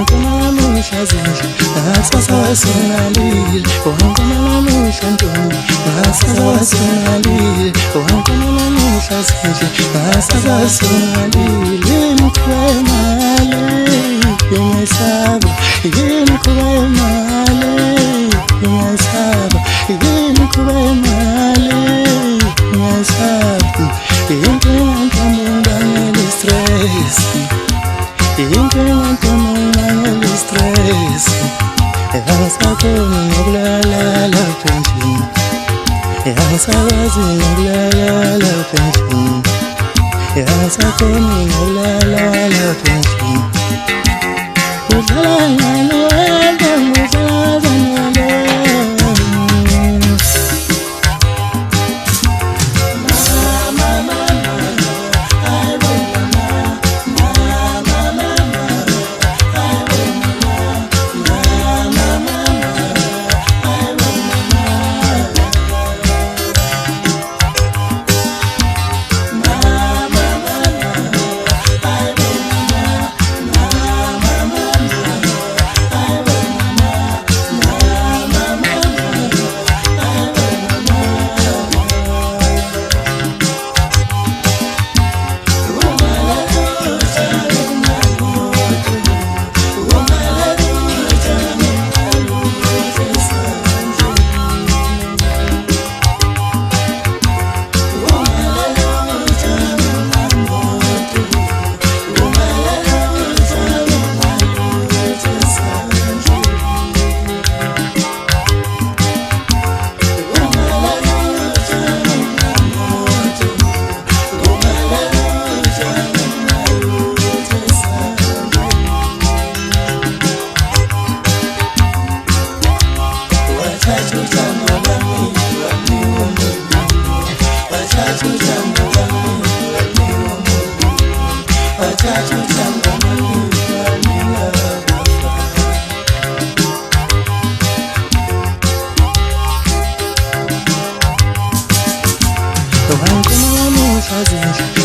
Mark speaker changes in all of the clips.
Speaker 1: Wangicamela muhla zinje ngakusasa wasungalile. Wangicamela muhla ntombi ngakusasa wasungalile. Wangicamela muhla zinje ngakusasa wasungalile. Imikhuba yemali ngiyayisaba, imikhuba yemali ngiyayisaba, imikhuba yemali ngiyayisaba. Inkinga ntombi ungibangela i-stress, inkinga ntombi ungibangela i-stress. Angisakhoni nokulala lapha endlini, angisakwazi nokulala lapha endlini, angisakhoni nokulala lapha endlini. Udlala ngani wena, udlala ngani wena?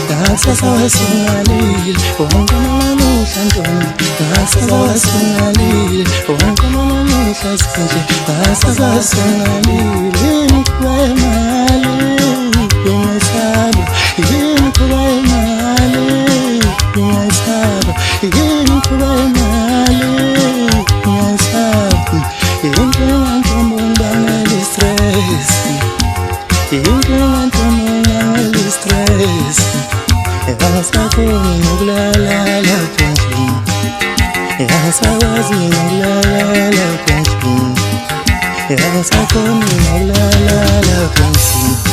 Speaker 1: Ngakusasa wasungalile, wangicamela muhla ntombi ngakusasa wasungalile. Wangicamela muhla zinje ngakusasa wasungalile. Imikhuba yemali ngiyayisaba, imikhuba yemali ngiyayisaba, imikhuba yemali ngiyayisaba. Inkinga ntombi ungibangela i-stress, inkinga ntombi ungibangela i-stress. Angisakhoni nokulala lapha endlini, angisakwazi nokulala lapha endlini, angisakhoni nokulala lapha endlini.